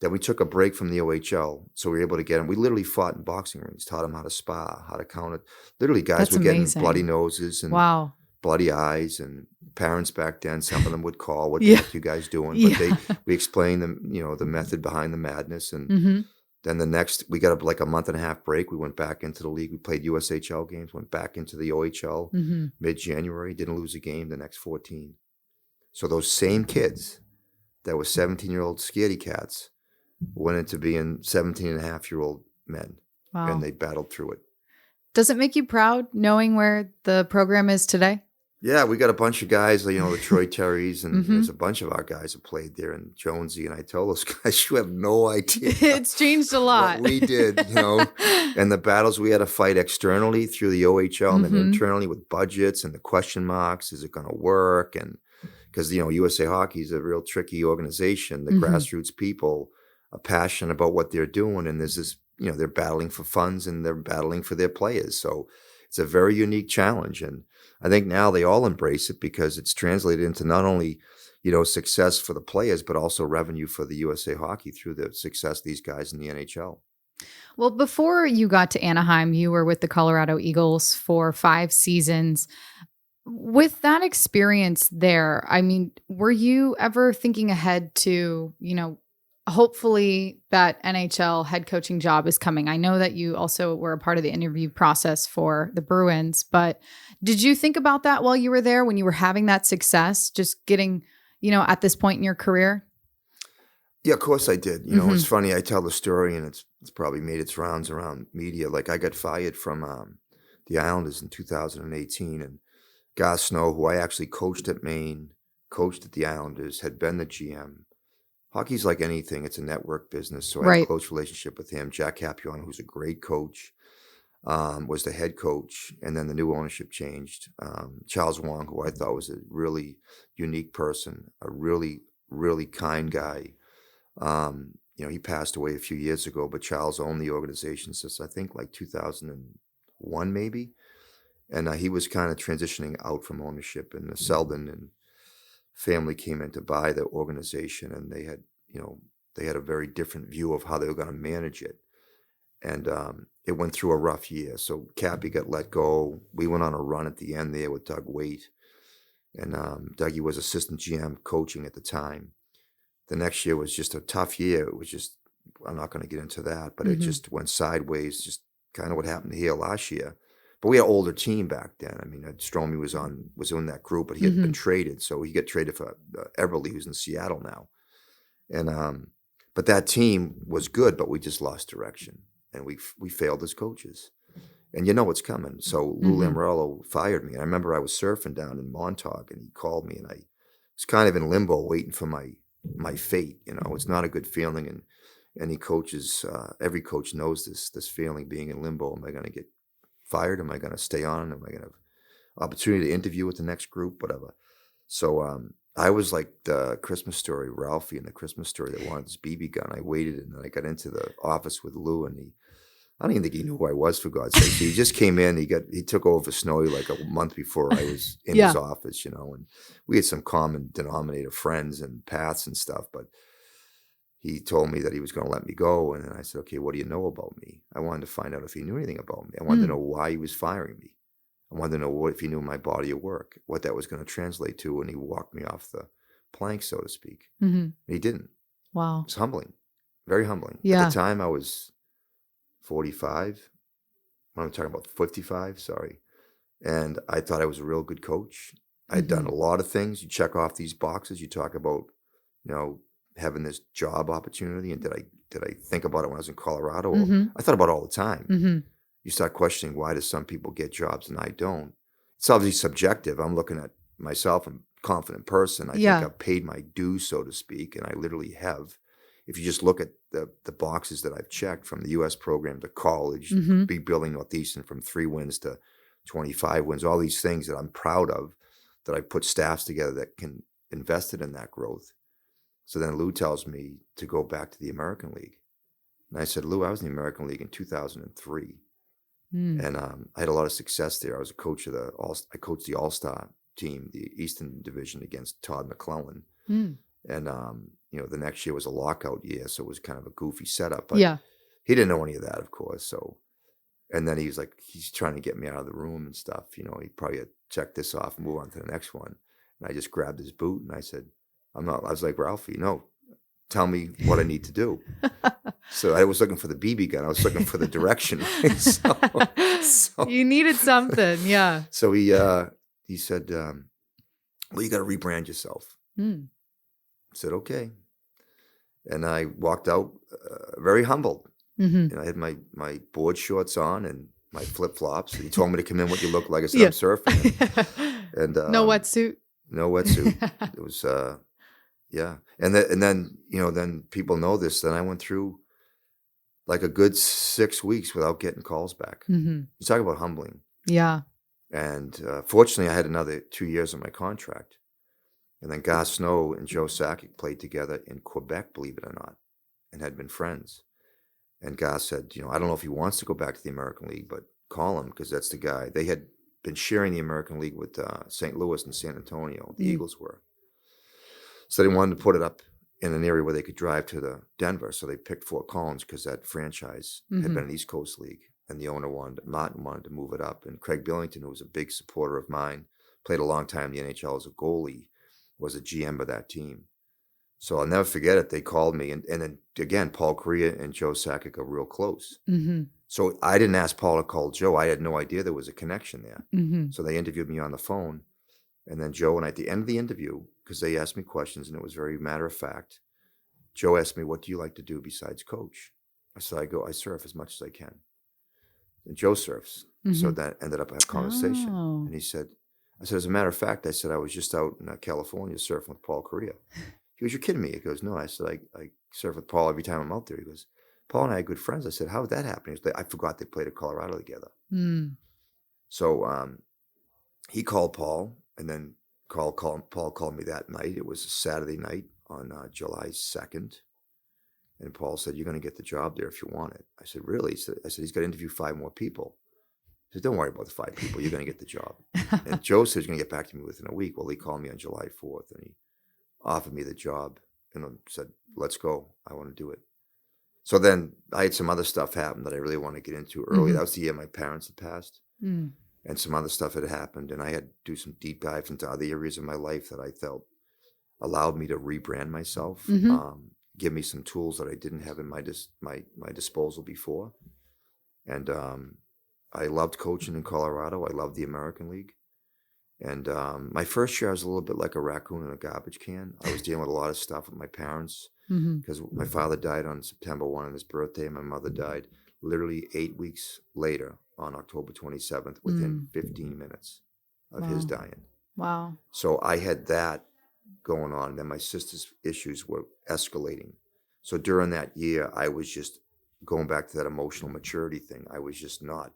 Then we took a break from the OHL, so we were able to get them. We literally fought in boxing rings, taught them how to spar, how to counter. Literally, guys That's were getting amazing. bloody noses and Wow. bloody eyes, and parents back then, some of them would call, "What the Yeah. heck you guys doing?" Yeah. But we explained them, the method behind the madness. And Hmm. then we got like a month and a half break. We went back into the league. We played USHL games, went back into the OHL Hmm. mid-January, didn't lose a game the next 14. So those same kids that were 17-year-old scaredy cats went into being 17-and-a-half-year-old men, Wow. and they battled through it. Does it make you proud knowing where the program is today? Yeah, we got a bunch of guys, the Troy Terrys, and Mhm. there's a bunch of our guys who played there, and Jonesy, and I tell those guys, you have no idea It's changed a lot. what we did, and the battles we had to fight externally through the OHL and then Mhm. internally with budgets and the question marks, is it going to work? And because, USA Hockey is a real tricky organization. The Mhm. grassroots people are passionate about what they're doing, and there's this, they're battling for funds and they're battling for their players. So it's a very unique challenge. And I think now they all embrace it because it's translated into not only, success for the players, but also revenue for the USA Hockey through the success of these guys in the NHL. Well, before you got to Anaheim, you were with the Colorado Eagles for 5 seasons. With that experience there, I mean, were you ever thinking ahead to, hopefully that NHL head coaching job is coming? I know that you also were a part of the interview process for the Bruins, but did you think about that while you were there when you were having that success, just getting, at this point in your career? Yeah, of course I did. Mhm. It's funny. I tell the story, and it's probably made its rounds around media. Like I got fired from the Islanders in 2018, and Guy Snow, who I actually coached at Maine, coached at the Islanders, had been the GM. Hockey's like anything; it's a network business. So I had a Right. close relationship with him. Jack Capuano, who's a great coach, was the head coach, and then the new ownership changed. Charles Wong, who I thought was a really unique person, a really, really kind guy. He passed away a few years ago, but Charles owned the organization since I think like 2001, maybe. And he was kind of transitioning out from ownership, and the Selden and family came in to buy the organization, and they had a very different view of how they were going to manage it. And it went through a rough year. So Cappy got let go. We went on a run at the end there with Doug Waite, and Dougie was assistant GM coaching at the time. The next year was just a tough year. It was just, I'm not going to get into that, but it Mhm. just went sideways, just kind of what happened here last year. But we had an older team back then. I mean, Stromey was in that group, but he had been Mhm. traded. So he got traded for Everly, who's in Seattle now. And but that team was good, but we just lost direction, and we failed as coaches. And you know what's coming. So Lou Mhm. Lamoriello fired me. And I remember I was surfing down in Montauk, and he called me, and I was kind of in limbo waiting for my fate. It's not a good feeling. And any coaches, every coach knows this feeling, being in limbo. Am I going to get fired? Am I going to stay on? Am I going to have opportunity to interview with the next group? Whatever. So I was like the Christmas Story, Ralphie in the Christmas Story that wanted this BB gun. I waited, and then I got into the office with Lou, and I don't even think he knew who I was, for God's sake. He just came in. He took over for Snowy like a month before I was in his Yeah. office, and we had some common denominator friends and paths and stuff. But he told me that he was going to let me go, and then I said, "Okay, what do you know about me?" I wanted to find out if he knew anything about me. I wanted to Mm. know why he was firing me. I wanted to know what if he knew my body of work, what that was going to translate to, and he walked me off the plank, so to speak. Mm-hmm. He didn't. Wow. It's humbling, very humbling. Yeah. At the time, I was 45. I'm talking about 55, sorry. And I thought I was a real good coach. I'd done a lot of things. You check off these boxes. You talk about, having this job opportunity. And did I think about it when I was in Colorado? Well, I thought about it all the time. Mm-hmm. You start questioning, why do some people get jobs and I don't? It's obviously subjective. I'm looking at myself. I'm a confident person. I think I've paid my dues, so to speak, and I literally have. If you just look at the boxes that I've checked, from the U.S. program to college, big building Northeastern, from 3 wins to 25 wins, all these things that I'm proud of, that I put staffs together that can invested in that growth. So then Lou tells me to go back to the American League. And I said, Lou, I was in the American League in 2003. And I had a lot of success there. I was a coach of I coached the All-Star team, the Eastern Division, against Todd McClellan. And, the next year was a lockout year, so it was kind of a goofy setup. But he didn't know any of that, of course. So, and then he's trying to get me out of the room and stuff. He probably had checked this off and move on to the next one. And I just grabbed his boot and I said, I was like, Ralphie, no, tell me what I need to do. So I was looking for the BB gun. I was looking for the direction. so you needed something. Yeah. So he said, well, you got to rebrand yourself. I said, okay. And I walked out very humbled. And I had my board shorts on and my flip-flops. He told me to come in what you look like. I said, I'm surfing. And no wetsuit? No wetsuit. It was, yeah. And then, then people know this. Then I went through like a good 6 weeks without getting calls back. You talk about humbling. Yeah. And fortunately, I had another 2 years on my contract. And then Gar Snow and Joe Sakic played together in Quebec, believe it or not, and had been friends. And Gar said, I don't know if he wants to go back to the American League, but call him, because that's the guy. They had been sharing the American League with St. Louis and San Antonio. The Eagles were. So they wanted to put it up in an area where they could drive to Denver. So they picked Fort Collins because that franchise had been an East Coast league. And the owner, Martin, wanted to move it up. And Craig Billington, who was a big supporter of mine, played a long time in the NHL as a goalie, was a GM of that team. So I'll never forget it. They called me. And then, again, Paul Kariya and Joe Sakic are real close. So I didn't ask Paul to call Joe. I had no idea there was a connection there. So they interviewed me on the phone. And then Joe and I, at the end of the interview, because they asked me questions and it was very matter of fact, Joe asked me, what do you like to do besides coach? I said, I surf as much as I can. And Joe surfs. So that ended up a conversation. And he said, I said, as a matter of fact, I said, I was just out in California surfing with Paul Kariya. He goes, you're kidding me. He goes, no. I said, I surf with Paul every time I'm out there. He goes, Paul and I are good friends. I said, how did that happen? He goes, I forgot they played at Colorado together. So he called Paul, and then Paul called me that night. It was a Saturday night on July 2nd. And Paul said, you're going to get the job there if you want it. I said, really? I said, he's got to interview 5 more people. He said, don't worry about the 5 people. You're going to get the job. And Joe said he's going to get back to me within a week. Well, he called me on July 4th, and he offered me the job and said, let's go. I want to do it. So then I had some other stuff happen that I really want to get into early. That was the year my parents had passed. And some other stuff had happened. And I had to do some deep dives into other areas of my life that I felt allowed me to rebrand myself, give me some tools that I didn't have in my disposal before. And I loved coaching in Colorado. I loved the American League. And my first year, I was a little bit like a raccoon in a garbage can. I was dealing with a lot of stuff with my parents because my father died on September 1 on his birthday, and my mother died literally 8 weeks later on October 27th, within 15 minutes of his dying. Wow. So I had that going on. And then my sister's issues were escalating. So during that year, I was just going back to that emotional maturity thing. I was just not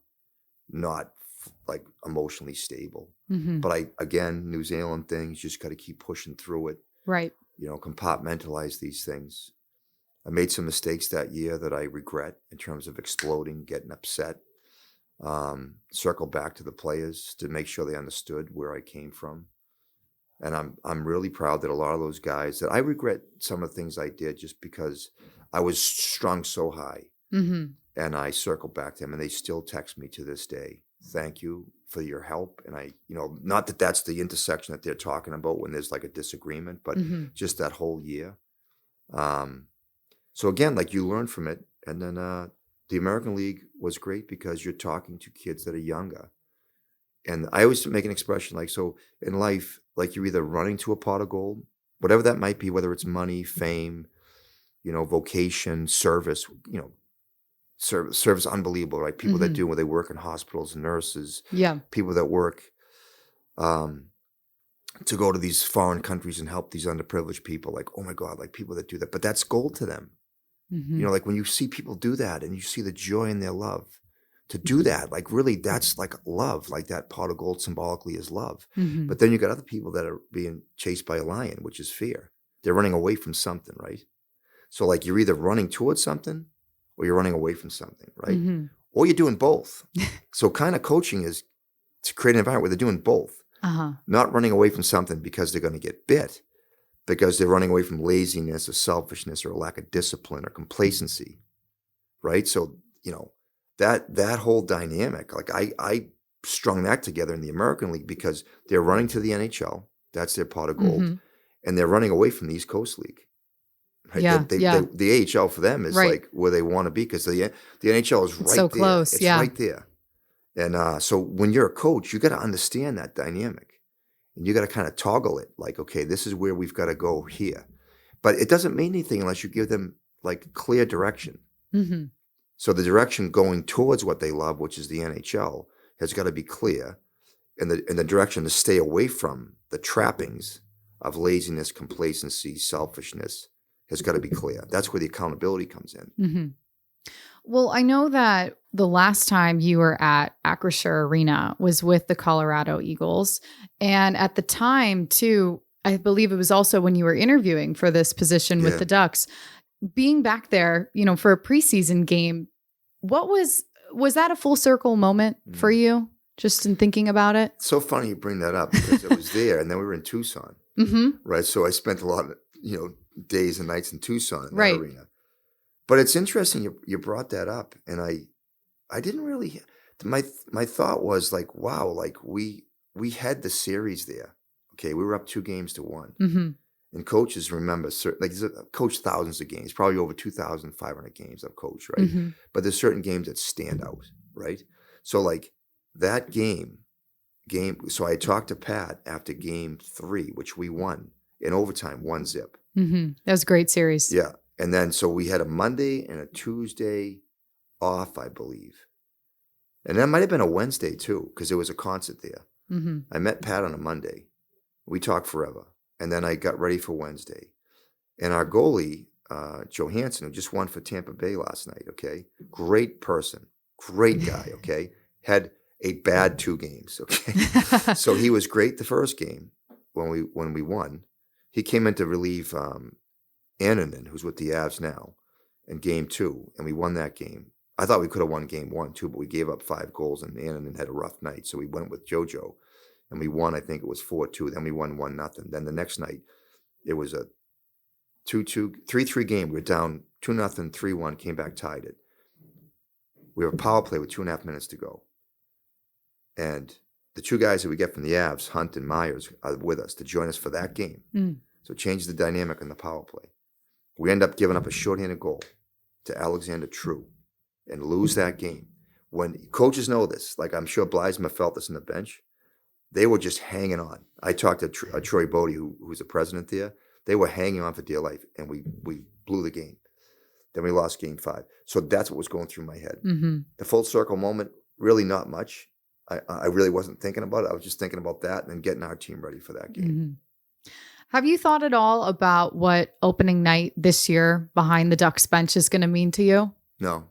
like emotionally stable. But again, New Zealand things, just got to keep pushing through it. Right. Compartmentalize these things. I made some mistakes that year that I regret in terms of exploding, getting upset. Circle back to the players to make sure they understood where I came from. And I'm really proud that a lot of those guys, that I regret some of the things I did just because I was strung so high. And I circled back to them, and they still text me to this day. thank you for your help. And not that that's the intersection that they're talking about when there's like a disagreement, but just that whole year. So again, like you learn from it. And then the American League was great because you're talking to kids that are younger. And I always make an expression like, so in life, like you're either running to a pot of gold, whatever that might be, whether it's money, fame, vocation, service, service unbelievable, right? People that do where they work in hospitals, nurses, people that work to go to these foreign countries and help these underprivileged people. Like, oh my God, like people that do that. But that's gold to them. Like when you see people do that and you see the joy in their love to do that, like really that's like love, like that pot of gold symbolically is love. But then you got other people that are being chased by a lion, which is fear. They're running away from something, right? So like you're either running towards something or you're running away from something, right? Or you're doing both. So kind of coaching is to create an environment where they're doing both. Not running away from something because they're going to get bit, because they're running away from laziness or selfishness or a lack of discipline or complacency, right? So, that whole dynamic, like I strung that together in the American League because they're running to the NHL. That's their pot of gold. And they're running away from the East Coast League. Right? The AHL for them is like where they want to be because the NHL is right so there. Close. It's right there. And so when you're a coach, you got to understand that dynamic. And you got to kind of toggle it like, okay, this is where we've got to go here. But it doesn't mean anything unless you give them like clear direction. So the direction going towards what they love, which is the NHL, has got to be clear. And the direction to stay away from the trappings of laziness, complacency, selfishness has got to be clear. That's where the accountability comes in. Well, I know that the last time you were at Acrisure Arena was with the Colorado Eagles. And at the time, too, I believe it was also when you were interviewing for this position with the Ducks. Being back there, for a preseason game, what was that a full circle moment for you, just in thinking about it? It's so funny you bring that up because it was there and then we were in Tucson, right? So I spent a lot of, days and nights in Tucson in that arena. But it's interesting you brought that up, and I didn't really. My thought was like, wow, like we had the series there. Okay, we were up 2-1, and coaches remember like I've coached thousands of games, probably over 2,500 games I've coached, right? But there's certain games that stand out, right? So like that game. So I talked to Pat after game 3, which we won in overtime, 1-0. That was a great series. Yeah. And then, so we had a Monday and a Tuesday off, I believe. And that might have been a Wednesday too, because there was a concert there. I met Pat on a Monday. We talked forever. And then I got ready for Wednesday. And our goalie, Johansson, who just won for Tampa Bay last night, okay? Great person. Great guy, okay? Had a bad 2 games, okay? So he was great the first game when we won. He came in to relieve Anaheim, who's with the Avs now, in game 2, and we won that game. I thought we could have won game 1 too, but we gave up 5 goals, and Anaheim had a rough night, so we went with JoJo, and we won. I think it was 4-2. Then we won 1-0. Then the next night, it was a 2-2, 3-3 game. We were down 2-0, 3-1. Came back, tied it. We have a power play with 2.5 minutes to go, and the 2 guys that we get from the Avs, Hunt and Myers, are with us to join us for that game. So it changes the dynamic in the power play. We end up giving up a shorthanded goal to Alexander True and lose that game. When coaches know this, like I'm sure Blyesma felt this on the bench, they were just hanging on. I talked to Troy Bodie, who's the president there. They were hanging on for dear life, and we blew the game. Then we lost game 5. So that's what was going through my head. The full circle moment, really not much. I really wasn't thinking about it. I was just thinking about that and then getting our team ready for that game. Have you thought at all about what opening night this year behind the Ducks bench is going to mean to you? No,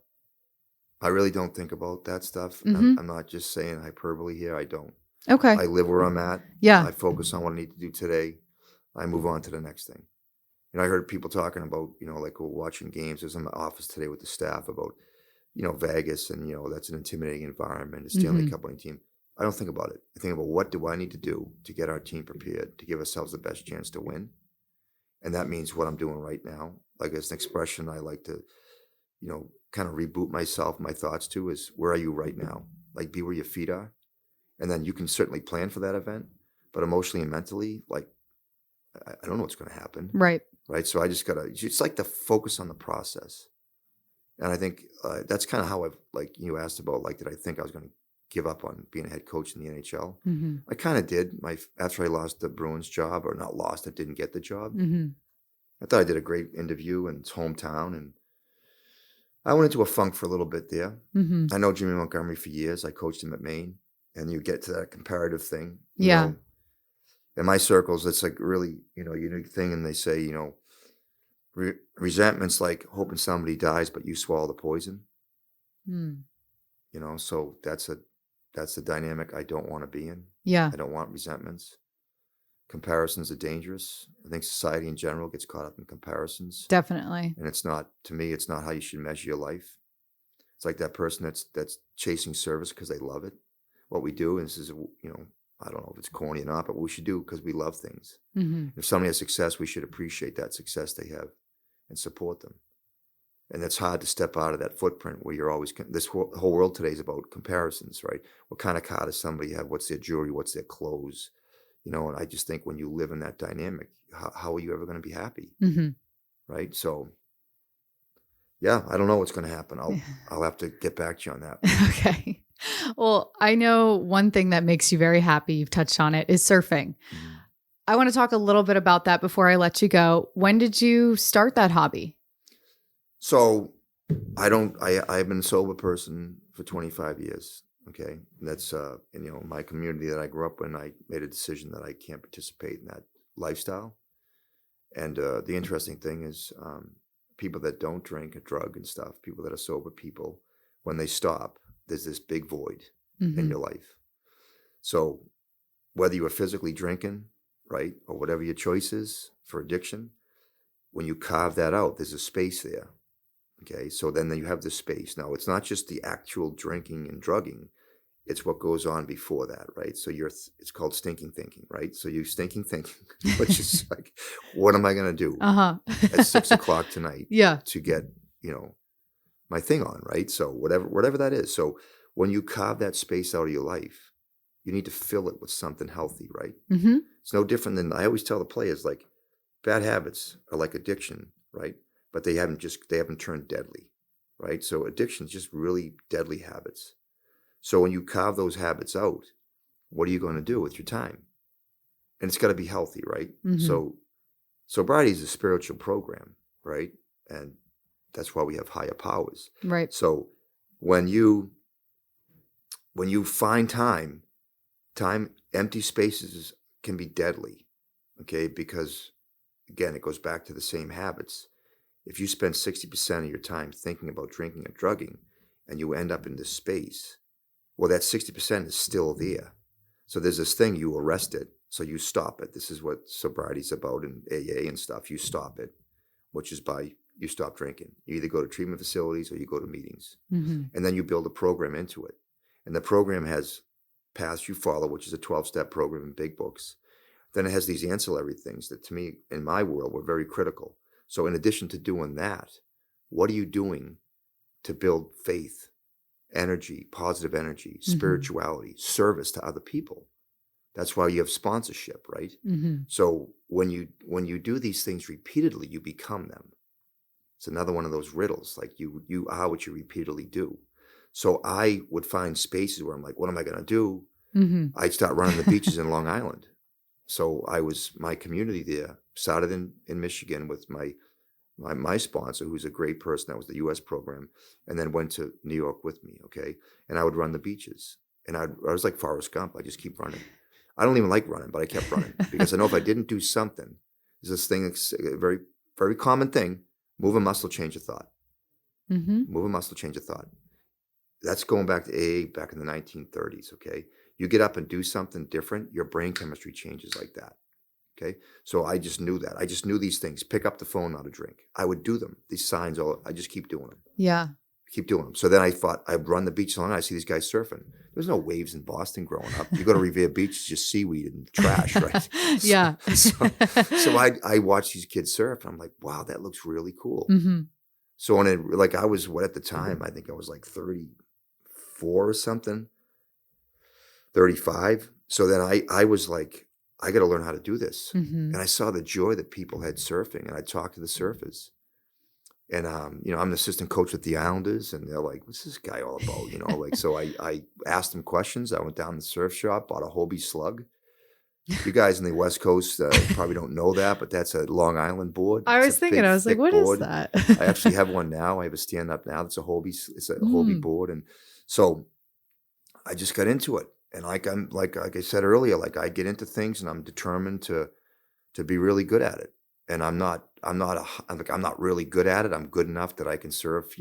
I really don't think about that stuff. I'm not just saying hyperbole here. I don't. Okay. I live where I'm at. Yeah. I focus on what I need to do today. I move on to the next thing. I heard people talking about, like watching games. I was in my office today with the staff about, Vegas and, that's an intimidating environment. It's Stanley Cup winning team. I don't think about it. I think about what do I need to do to get our team prepared to give ourselves the best chance to win. And that means what I'm doing right now. Like as an expression I like to, kind of reboot myself, my thoughts to is where are you right now? like be where your feet are. And then you can certainly plan for that event, but emotionally and mentally, like, I don't know what's going to happen. Right. Right. So I just got to, it's like the focus on the process. And I think that's kind of how I've, like you asked about, like, did I think I was going to give up on being a head coach in the NHL? Mm-hmm. I kind of did. After I lost the Bruins job, or not lost, I didn't get the job. Mm-hmm. I thought I did a great interview in his hometown, and I went into a funk for a little bit there. Mm-hmm. I know Jimmy Montgomery for years. I coached him at Maine, and you get to that comparative thing. Yeah. You know, in my circles, it's like really, unique thing. And they say, resentment's like hoping somebody dies, but you swallow the poison. Mm. So that's the dynamic I don't want to be in. Yeah. I don't want resentments. Comparisons are dangerous. I think society in general gets caught up in comparisons. Definitely. And it's not how you should measure your life. It's like that person that's chasing service because they love it. What we do, and this is, I don't know if it's corny or not, but we should do because we love things. Mm-hmm. If somebody has success, we should appreciate that success they have and support them. And it's hard to step out of that footprint where you're always, this whole world today is about comparisons, right? What kind of car does somebody have? What's their jewelry? What's their clothes? And I just think when you live in that dynamic, how are you ever going to be happy? Mm-hmm. Right? So, yeah, I don't know what's going to happen. I'll have to get back to you on that. Okay. Well, I know one thing that makes you very happy, you've touched on it, is surfing. Mm-hmm. I want to talk a little bit about that before I let you go. When did you start that hobby? So I've been a sober person for 25 years. Okay. And that's, my community that I grew up in, I made a decision that I can't participate in that lifestyle. And the interesting thing is people that don't drink or drug and stuff, people that are sober people, when they stop, there's this big void in your life. So whether you are physically drinking, right, or whatever your choice is for addiction, when you carve that out, there's a space there. Okay, so then you have the space. Now, it's not just the actual drinking and drugging. It's what goes on before that, right? So it's called stinking thinking, right? So you stinking thinking, which is like, what am I going to do at 6:00 tonight to get, my thing on, right? So whatever that is. So when you carve that space out of your life, you need to fill it with something healthy, right? Mm-hmm. It's no different than, I always tell the players, like, bad habits are like addiction, right? But they haven't turned deadly, right? So addiction is just really deadly habits. So when you carve those habits out, what are you going to do with your time? And it's got to be healthy, right? Mm-hmm. So sobriety is a spiritual program, right? And that's why we have higher powers. Right. So when you find time, empty spaces can be deadly, okay? Because again, it goes back to the same habits. If you spend 60% of your time thinking about drinking or drugging and you end up in this space, well, that 60% is still there. So there's this thing, you arrest it, so you stop it. This is what sobriety is about in AA and stuff. You stop it, which is by you stop drinking. You either go to treatment facilities or you go to meetings. Mm-hmm. And then you build a program into it. And the program has paths you follow, which is a 12-step program in big books. Then it has these ancillary things that, to me, in my world, were very critical. So in addition to doing that, what are you doing to build faith, energy, positive energy, spirituality, service to other people? That's why you have sponsorship, right? Mm-hmm. So when you do these things repeatedly, you become them. It's another one of those riddles, like you are what you repeatedly do. So I would find spaces where I'm like, what am I going to do? Mm-hmm. I'd start running the beaches in Long Island. So my community there started in Michigan with my sponsor, who's a great person. That was the U.S. program, and then went to New York with me. Okay, and I would run the beaches, and I was like Forrest Gump. I just keep running. I don't even like running, but I kept running because I know if I didn't do something, there's this thing, it's a very, very common thing. Move a muscle, change a thought. Mm-hmm. Move a muscle, change a thought. That's going back to AA back in the 1930s. Okay, you get up and do something different, your brain chemistry changes like that. Okay, so I just knew that. I just knew these things. Pick up the phone, not a drink. I would do them. These signs, I just keep doing them. Yeah. Keep doing them. So then I thought, I'd run the beach along. I see these guys surfing. There's no waves in Boston growing up. You go to Revere Beach, it's just seaweed and trash, right? Yeah. So I watched these kids surf, and I'm like, wow, that looks really cool. Mm-hmm. So when I was, at the time, I think I was like 34 or something. 35. So then I was like, I got to learn how to do this. Mm-hmm. And I saw the joy that people had surfing, and I talked to the surfers. And, I'm the assistant coach with the Islanders, and they're like, what's this guy all about? Like, so I asked them questions. I went down to the surf shop, bought a Hobie Slug. You guys in the West Coast probably don't know that, but that's a Long Island board. I It's was a thinking, big, I was like, thick what is board. that? I actually have one now. I have a stand-up now. It's a Hobie Mm. board. And so I just got into it. And like I said earlier, like I get into things and I'm determined to be really good at it. And I'm not really good at it. I'm good enough that I can surf,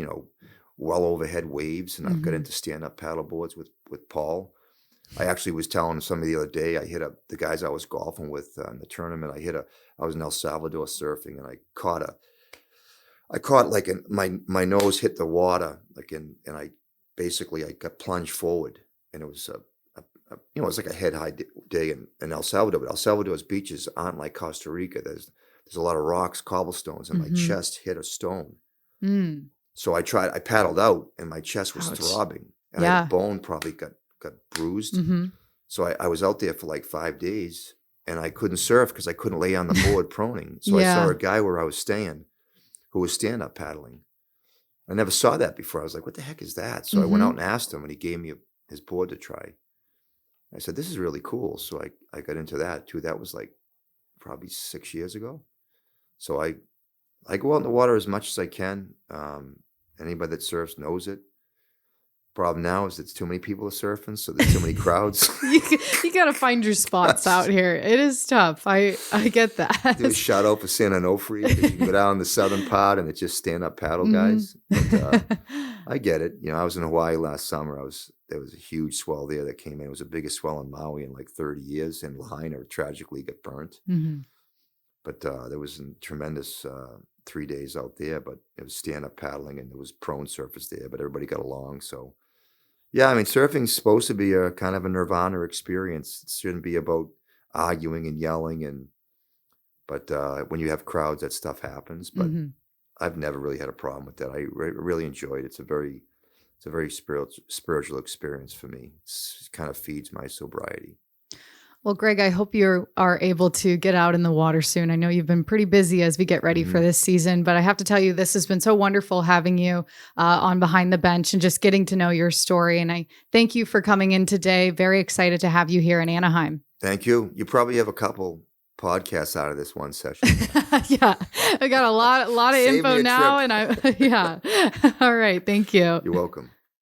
well overhead waves. And I've got Mhm. into stand-up paddle boards with Paul. I actually was telling somebody the other day, I hit the guys I was golfing with in the tournament. I was in El Salvador surfing, and I caught like my nose hit the water, and I got plunged forward, and it was it was like a head high day in El Salvador, but El Salvador's beaches aren't like Costa Rica. There's a lot of rocks, cobblestones, and my Mhm. chest hit a stone. Mm. So I paddled out, and my chest was Ouch. throbbing, and a Yeah. bone probably got bruised. Mm-hmm. So I was out there for like 5 days, and I couldn't surf because I couldn't lay on the board proning. So I saw Yeah. a guy where I was staying who was stand-up paddling. I never saw that before. I was like, what the heck is that? So I went out Mhm. and asked him, and he gave me his board to try. I said, this is really cool. So I got into that too. That was like probably 6 years ago. So I go out in the water as much as I can. Anybody that surfs knows it. Problem now is it's too many people are surfing, so there's too many crowds. You got to find your spots out here. It is tough. I get that. Do a shout out for San Onofre, because you can go down the southern part and it's just stand up paddle Mhm. guys. But I get it. I was in Hawaii last summer. There was a huge swell there that came in. It was the biggest swell in Maui in like 30 years, and Lahaina tragically got burnt. Mhm. But there was a tremendous 3 days out there, but it was stand up paddling, and there was prone surfers there, but everybody got along. So yeah, I mean, surfing's supposed to be a kind of a nirvana experience. It shouldn't be about arguing and yelling, but when you have crowds, that stuff happens. But Mhm. I've never really had a problem with that. I really enjoyed it. It's a very spiritual experience for me. It kind of feeds my sobriety. Well, Greg, I hope you are able to get out in the water soon. I know you've been pretty busy as we get ready for Mhm. this season, but I have to tell you, this has been so wonderful having you on Behind the Bench and just getting to know your story. And I thank you for coming in today. Very excited to have you here in Anaheim. Thank you. You probably have a couple podcasts out of this one session. Yeah, I got a lot of Save me info a now, trip. and yeah. All right, thank you. You're welcome.